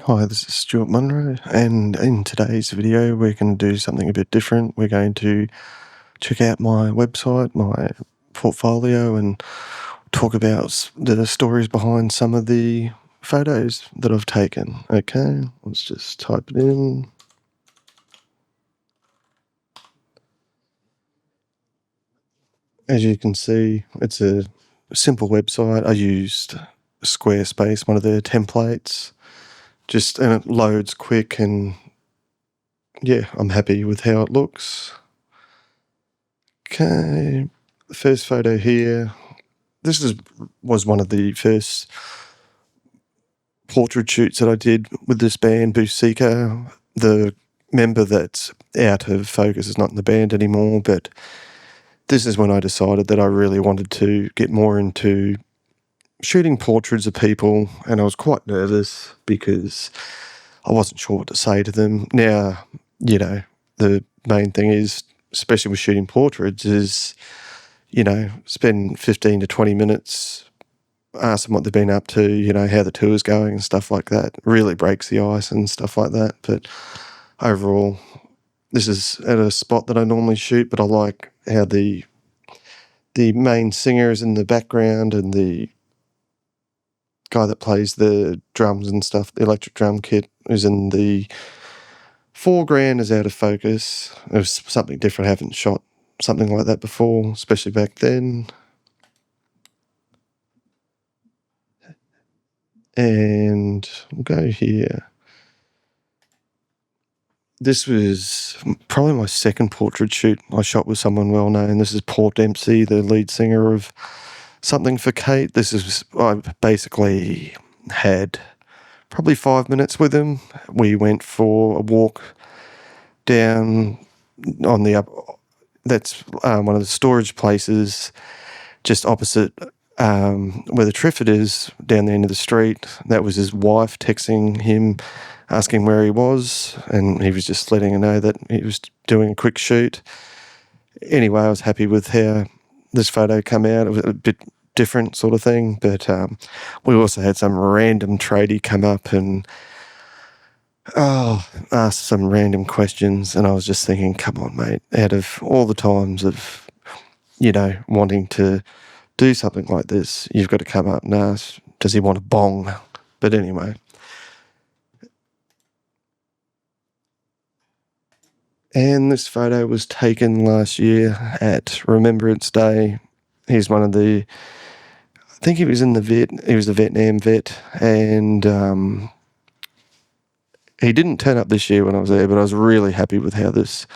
Hi, this is Stewart Munro, and in today's video we're going to do something a bit different. We're going to check out my website, my portfolio, and talk about the stories behind some of the photos that I've taken. Okay, let's just type it in. As you can see, it's a simple website. I used Squarespace, one of their templates, and it loads quick, and yeah, I'm happy with how it looks. Okay, the first photo here. Was one of the first portrait shoots that I did with this band, Busika. The member that's out of focus is not in the band anymore, but this is when I decided that I really wanted to get more into shooting portraits of people, and I was quite nervous because I wasn't sure what to say to them. Now, the main thing is, especially with shooting portraits, is spend 15 to 20 minutes, ask them what they've been up to, how the tour's going and stuff like that. Really breaks the ice and stuff like that. But overall, this is at a spot that I normally shoot, but I like how the main singer is in the background and the guy that plays the drums and stuff, the electric drum kit, is in the foreground, is out of focus. It was something different. I haven't shot something like that before, especially back then. And we'll go here. This was probably my second portrait shoot I shot with someone well known. This is Paul Dempsey, the lead singer of Something for Kate. I basically had probably 5 minutes with him. We went for a walk down on the that's one of the storage places just opposite where the Triffid is, down the end of the street. That was his wife texting him, asking where he was, and he was just letting her know that he was doing a quick shoot. Anyway, I was happy with how this photo came out. It was a bit different sort of thing, but we also had some random tradie come up and ask some random questions, and I was just thinking, come on, mate, out of all the times of, wanting to do something like this, you've got to come up and ask, does he want a bong? But anyway. And this photo was taken last year at Remembrance Day. He's one of I think he was in he was a Vietnam vet, and he didn't turn up this year when I was there, but I was really happy with how this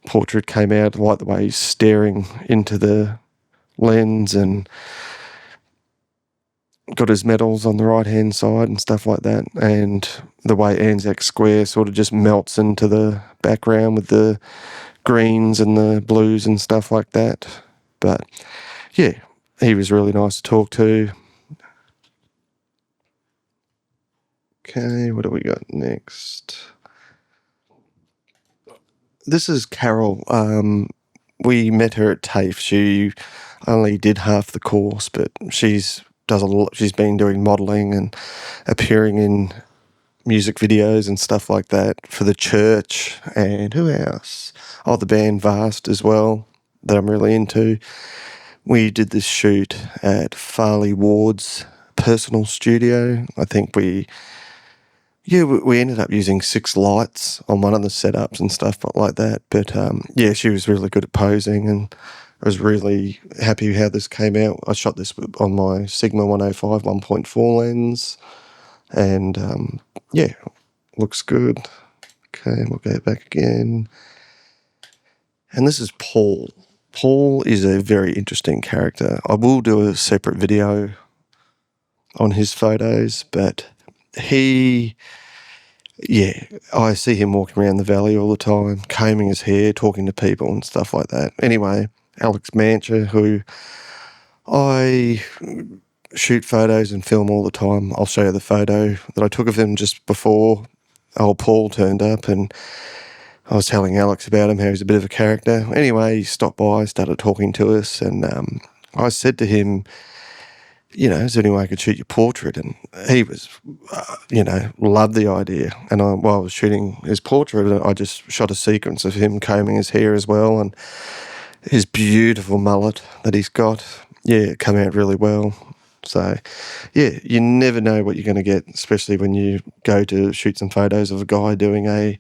portrait came out. I like the way he's staring into the lens and got his medals on the right-hand side and stuff like that, and the way Anzac Square sort of just melts into the background with the greens and the blues and stuff like that. But yeah, he was really nice to talk to. Okay, what do we got next? This is Carol. We met her at TAFE. She only did half the course, but she's been doing modelling and appearing in music videos and stuff like that for the church. And who else? Oh, the band Vast as well, that I'm really into. We did this shoot at Farley Ward's personal studio. I think we ended up using 6 lights on one of the setups and stuff like that. But yeah, she was really good at posing, and I was really happy how this came out. I shot this on my Sigma 105 1.4 lens, and yeah, looks good. Okay, we'll go back again. And this is Paul. Paul is a very interesting character. I will do a separate video on his photos, but I see him walking around the valley all the time, combing his hair, talking to people and stuff like that. Anyway, Alex Mancher, who I shoot photos and film all the time. I'll show you the photo that I took of him just before old Paul turned up, and I was telling Alex about him, how he's a bit of a character. Anyway, he stopped by, started talking to us, and I said to him, you know, is there any way I could shoot your portrait? And he was, loved the idea. And while I was shooting his portrait, I just shot a sequence of him combing his hair as well, and his beautiful mullet that he's got. Yeah, it came out really well. So, yeah, you never know what you're going to get, especially when you go to shoot some photos of a guy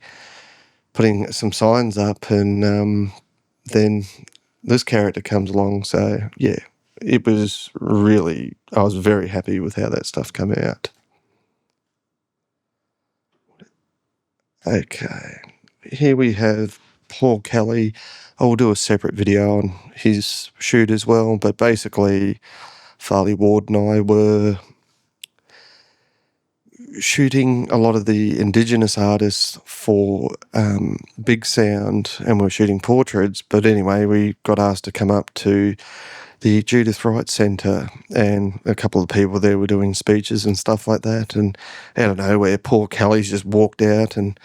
putting some signs up, and then this character comes along. So, yeah, I was very happy with how that stuff came out. Okay, here we have Paul Kelly. I'll do a separate video on his shoot as well, but basically Farley Ward and I were shooting a lot of the Indigenous artists for Big Sound, and we're shooting portraits. But anyway, we got asked to come up to the Judith Wright Centre, and a couple of people there were doing speeches and stuff like that. And out of nowhere, Paul Kelly's just walked out and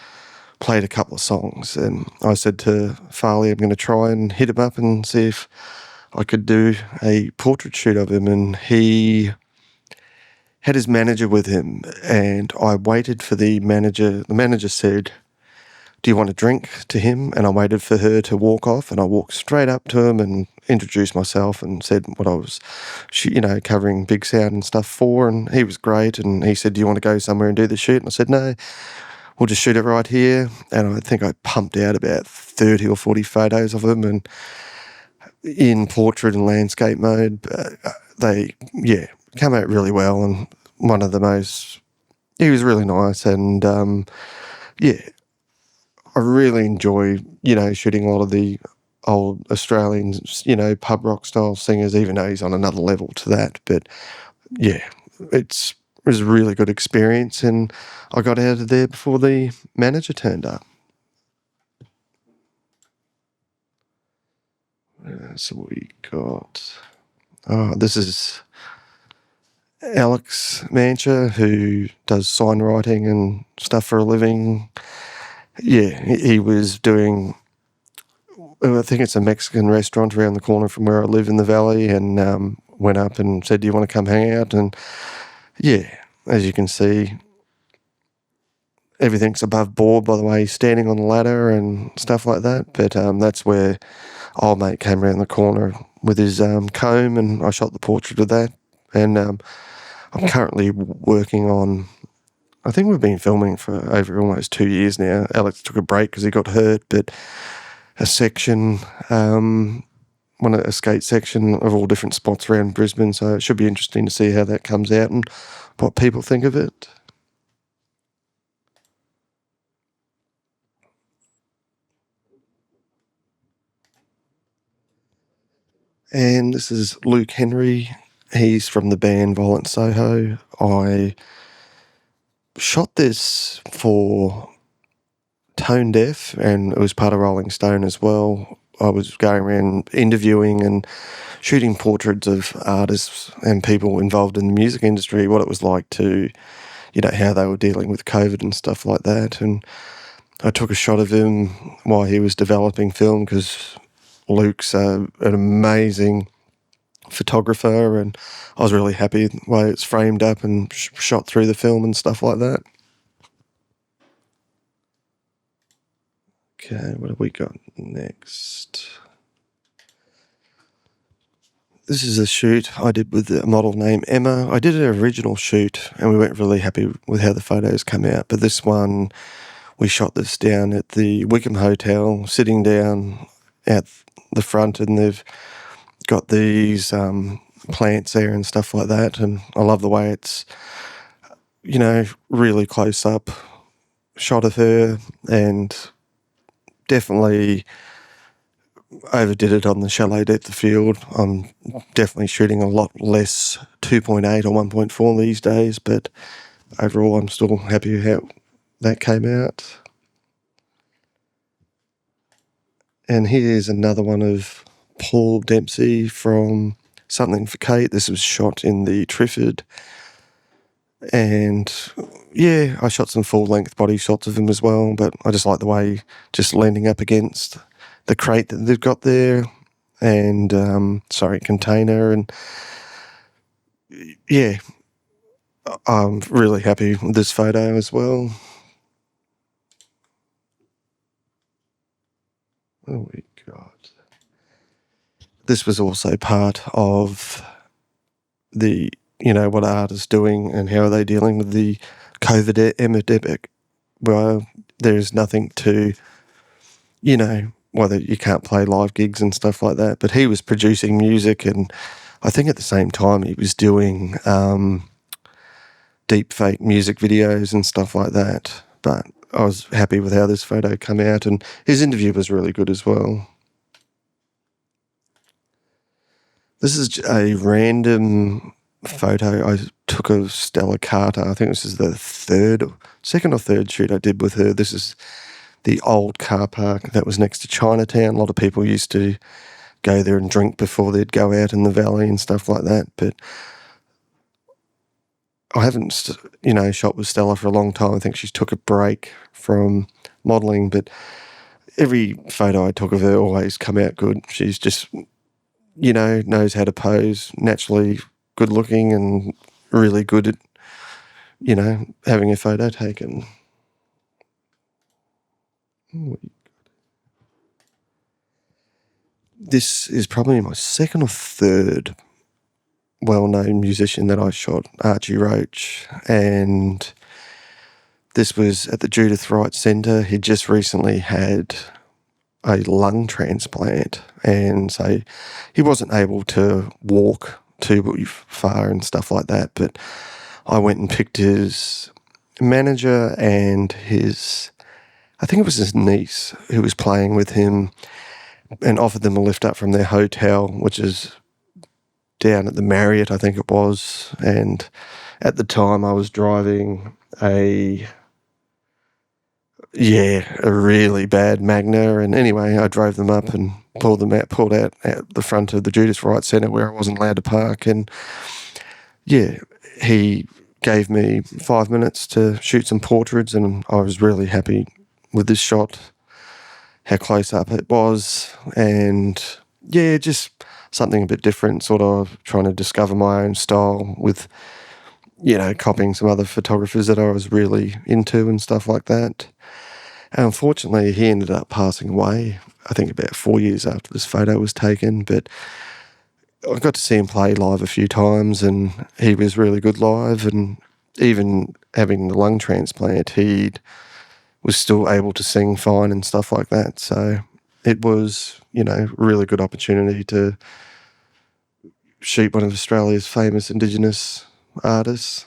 played a couple of songs. And I said to Farley, I'm going to try and hit him up and see if I could do a portrait shoot of him. And he had his manager with him, and I waited for the manager. The manager said, do you want a drink, to him? And I waited for her to walk off, and I walked straight up to him and introduced myself and said what I was, covering Big Sound and stuff for. And he was great, and he said, do you want to go somewhere and do the shoot? And I said, no, we'll just shoot it right here. And I think I pumped out about 30 or 40 photos of him, and in portrait and landscape mode. They come out really well, and he was really nice. And I really enjoy, shooting a lot of the old Australian, pub rock style singers, even though he's on another level to that. But yeah, it was a really good experience, and I got out of there before the manager turned up. So we got, this is Alex Mancher, who does sign writing and stuff for a living. Yeah, he was doing, I think it's a Mexican restaurant around the corner from where I live in the valley, and went up and said, do you want to come hang out? And yeah, as you can see, everything's above board, by the way, he's standing on the ladder and stuff like that. But that's where old mate came around the corner with his comb, and I shot the portrait of that. And I'm currently working on, I think we've been filming for over almost 2 years now. Alex took a break because he got hurt, but a section, a skate section of all different spots around Brisbane. So it should be interesting to see how that comes out and what people think of it. And this is Luke Henry. He's from the band Violent Soho. I shot this for Tone Deaf, and it was part of Rolling Stone as well. I was going around interviewing and shooting portraits of artists and people involved in the music industry, what it was like to, how they were dealing with COVID and stuff like that. And I took a shot of him while he was developing film, because Luke's an amazing photographer, and I was really happy the way it's framed up and shot through the film and stuff like that. Okay, what have we got next? This is a shoot I did with a model named Emma. I did an original shoot, and we weren't really happy with how the photos came out. But this one, we shot this down at the Wickham Hotel, sitting down at the front, and they've got these plants there and stuff like that. And I love the way it's, really close up shot of her, and definitely overdid it on the shallow depth of field. I'm definitely shooting a lot less 2.8 or 1.4 these days, but overall I'm still happy how that came out. And here's another one of Paul Dempsey from Something for Kate. This was shot in the Triffid. And yeah, I shot some full-length body shots of him as well, but I just like the way just leaning up against the crate that they've got there, and container, and yeah, I'm really happy with this photo as well. Oh my God. This was also part of the, what art is doing and how are they dealing with the COVID epidemic. Well, there's nothing to, whether you can't play live gigs and stuff like that, but he was producing music, and I think at the same time he was doing deep fake music videos and stuff like that. But I was happy with how this photo came out, and his interview was really good as well. This is a random photo I took of Stella Carter. I think this is the second or third shoot I did with her. This is the old car park that was next to Chinatown. A lot of people used to go there and drink before they'd go out in the valley and stuff like that. But I haven't, shot with Stella for a long time. I think she took a break from modelling, but every photo I took of her always come out good. She's just, knows how to pose, naturally good looking and really good at, having a photo taken. This is probably my second or third well-known musician that I shot, Archie Roach, and this was at the Judith Wright Centre. He just recently had a lung transplant, and so he wasn't able to walk too far and stuff like that, but I went and picked his manager and I think it was his niece who was playing with him, and offered them a lift up from their hotel, which is down at the Marriott, I think it was. And at the time I was driving a really bad Magna. And anyway, I drove them up and pulled out at the front of the Judith Wright Centre where I wasn't allowed to park. And he gave me 5 minutes to shoot some portraits, and I was really happy with this shot, how close up it was, and just something a bit different, sort of trying to discover my own style with, copying some other photographers that I was really into and stuff like that. And unfortunately, he ended up passing away, I think about 4 years after this photo was taken, but I got to see him play live a few times, and he was really good live, and even having the lung transplant, he was still able to sing fine and stuff like that. So it was, a really good opportunity to shoot one of Australia's famous Indigenous artists.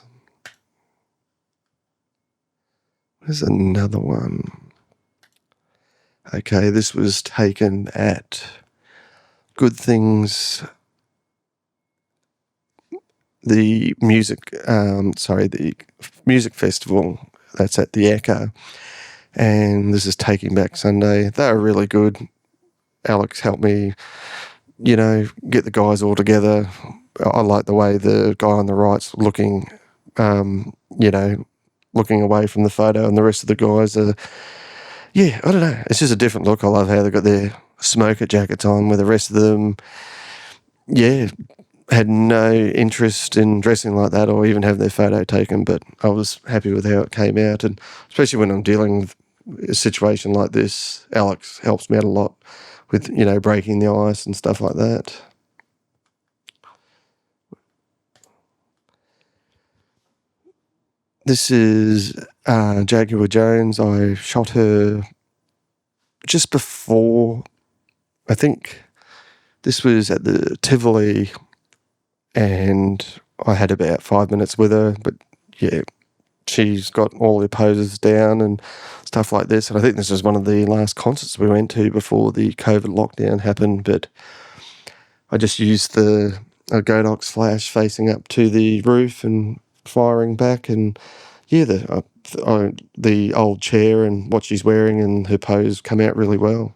There's another one. Okay, this was taken at Good Things, the music festival that's at the Echo, and this is Taking Back Sunday. They were really good. Alex helped me, get the guys all together. I like the way the guy on the right's looking, looking away from the photo, and the rest of the guys are, I don't know. It's just a different look. I love how they've got their smoker jackets on, where the rest of them, had no interest in dressing like that or even have their photo taken, but I was happy with how it came out. And especially when I'm dealing with a situation like this, Alex helps me out a lot with, breaking the ice and stuff like that. This is Jaguar Jones. I shot her just before, I think this was at the Tivoli, and I had about 5 minutes with her, but she's got all her poses down and stuff like this. And I think this was one of the last concerts we went to before the COVID lockdown happened, but I just used a Godox Flash facing up to the roof and firing back, and the old chair and what she's wearing and her pose come out really well.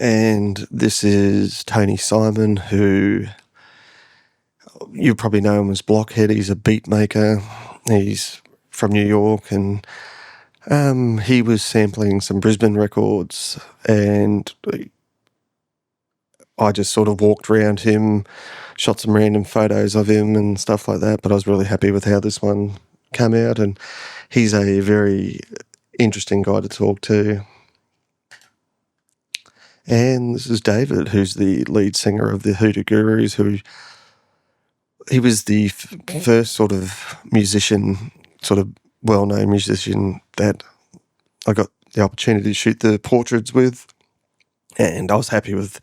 And this is Tony Simon, who you probably know him as Blockhead. He's a beat maker. He's from New York, and He was sampling some Brisbane records, and I just sort of walked around him, shot some random photos of him and stuff like that, but I was really happy with how this one came out, and he's a very interesting guy to talk to. And this is David, who's the lead singer of the Hoodoo Gurus, he was the first sort of musician, sort of well-known musician that I got the opportunity to shoot the portraits with, and I was happy with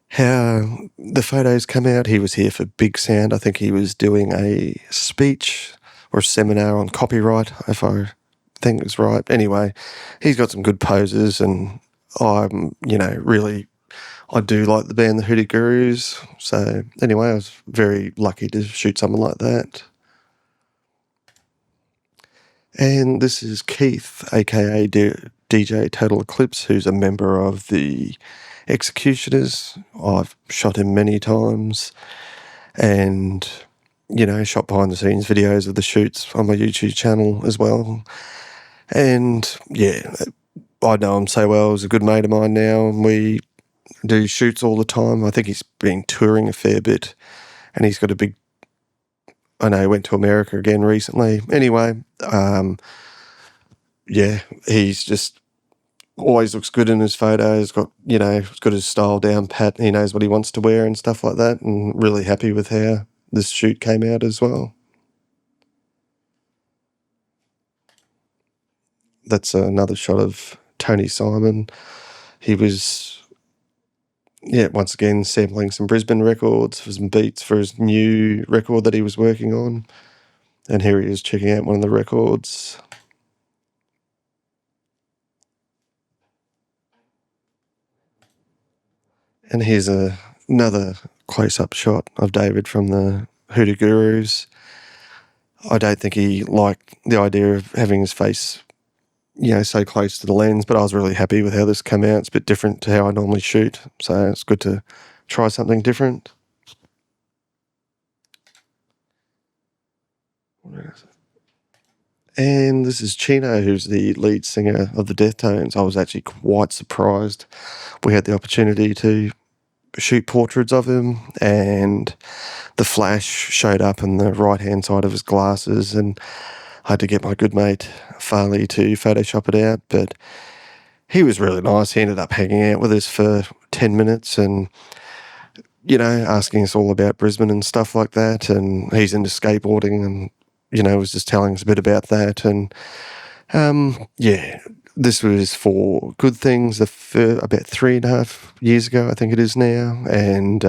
how the photos come out. He was here for Big Sound. I think he was doing a speech or a seminar on copyright, if I think it's right. Anyway, he's got some good poses, and I do like the band The Hoodoo Gurus. So anyway, I was very lucky to shoot someone like that. And this is Keith, aka DJ Total Eclipse, who's a member of the Executioners. I've shot him many times, and shot behind the scenes videos of the shoots on my YouTube channel as well. And yeah, I know him so well. He's a good mate of mine now, and we do shoots all the time. I think he's been touring a fair bit, and he's got I know he went to America again recently. Anyway, he's just always looks good in his photos. He's got his style down pat. He knows what he wants to wear and stuff like that, and really happy with how this shoot came out as well. That's another shot of Tony Simon. He was, once again sampling some Brisbane records for some beats for his new record that he was working on. And here he is checking out one of the records. And here's another close-up shot of David from the Hoodoo Gurus. I don't think he liked the idea of having his face, so close to the lens, but I was really happy with how this came out. It's a bit different to how I normally shoot, so it's good to try something different. And this is Chino, who's the lead singer of the Deftones. I was actually quite surprised. We had the opportunity to shoot portraits of him, and the flash showed up on the right-hand side of his glasses, and I had to get my good mate Farley to Photoshop it out, but he was really nice. He ended up hanging out with us for 10 minutes and, asking us all about Brisbane and stuff like that, and he's into skateboarding and, was just telling us a bit about that, and, this was for Good Things about 3.5 years ago, I think it is now, and,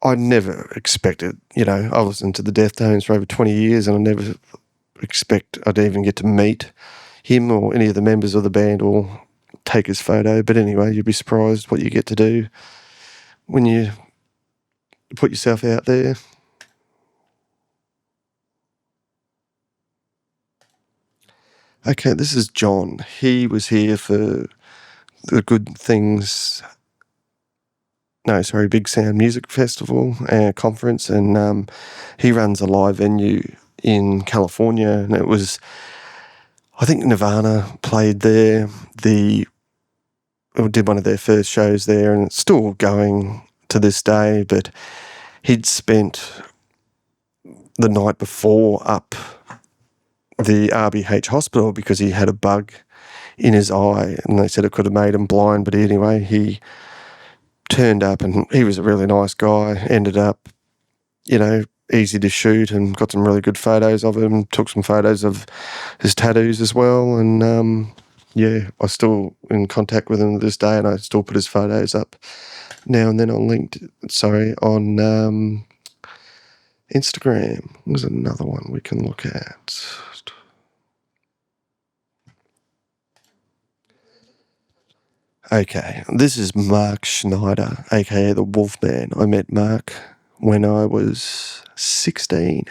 I never expected, I listened to the Deftones for over 20 years, and I never expect I'd even get to meet him or any of the members of the band or take his photo. But anyway, you'd be surprised what you get to do when you put yourself out there. Okay, this is John. He was here for the Big Sound Music Festival conference, and he runs a live venue in California, and it was, I think Nirvana played there, did one of their first shows there, and it's still going to this day, but he'd spent the night before up the RBH hospital because he had a bug in his eye, and they said it could have made him blind, but anyway, he turned up, and he was a really nice guy, ended up, easy to shoot, and got some really good photos of him, took some photos of his tattoos as well, and I'm still in contact with him to this day, and I still put his photos up now and then on Instagram. There's another one we can look at. Okay, this is Mark Schneider, aka the Wolfman. I met Mark when I was 16.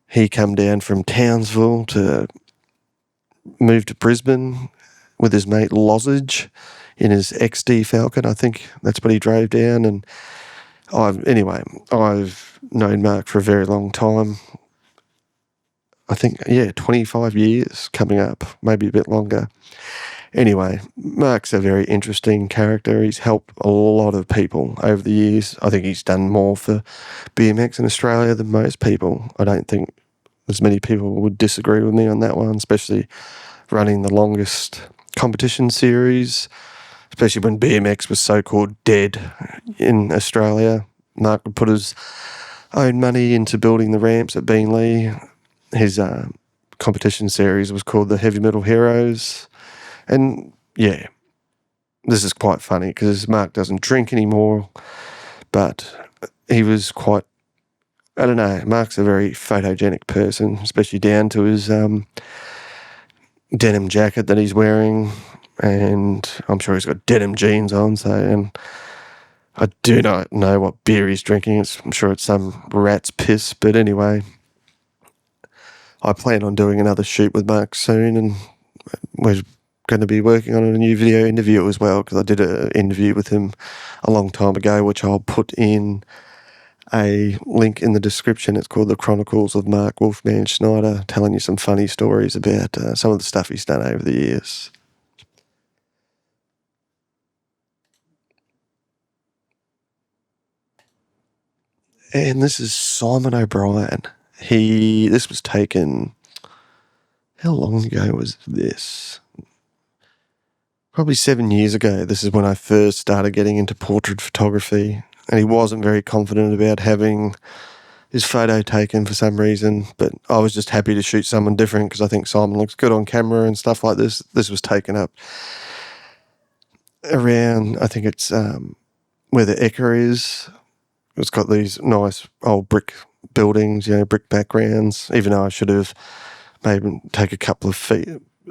He come down from Townsville to move to Brisbane with his mate Lozage in his XD Falcon. I think that's what he drove down. And I've known Mark for a very long time. I think, yeah, 25 years coming up, maybe a bit longer. Anyway, Mark's a very interesting character. He's helped a lot of people over the years. I think he's done more for BMX in Australia than most people. I don't think as many people would disagree with me on that one, especially running the longest competition series, especially when BMX was so-called dead in Australia. Mark would put his own money into building the ramps at Beanley. His competition series was called the Heavy Metal Heroes. And yeah, this is quite funny because Mark doesn't drink anymore, but he was quite, I don't know, Mark's a very photogenic person, especially down to his denim jacket that he's wearing, and I'm sure he's got denim jeans on, so, and I do not know what beer he's drinking. I'm sure it's some rat's piss, but anyway, I plan on doing another shoot with Mark soon, and we're going to be working on a new video interview as well, because I did an interview with him a long time ago, which I'll put in a link in the description. It's called The Chronicles of Mark Wolfman Schneider, telling you some funny stories about some of the stuff he's done over the years. And this is Simon O'Brien. This was taken, how long ago was this? Probably 7 years ago. This is when I first started getting into portrait photography, and he wasn't very confident about having his photo taken for some reason, but I was just happy to shoot someone different because I think Simon looks good on camera and stuff like this. This was taken up around, I think it's where the Ekka is. It's got these nice old brick buildings, brick backgrounds, even though I should have maybe take a couple of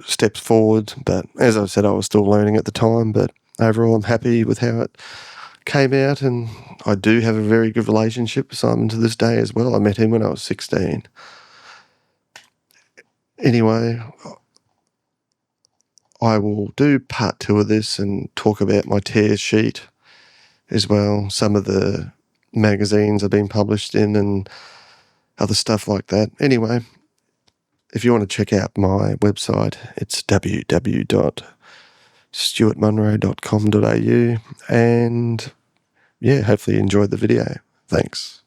steps forward. But as I said, I was still learning at the time. But overall, I'm happy with how it came out, and I do have a very good relationship with Simon to this day as well. I met him when I was 16. Anyway, I will do part 2 of this and talk about my tear sheet as well, some of the magazines I've been published in and other stuff like that. Anyway, if you want to check out my website, it's www.stewartmunro.com.au, and yeah, hopefully you enjoyed the video. Thanks.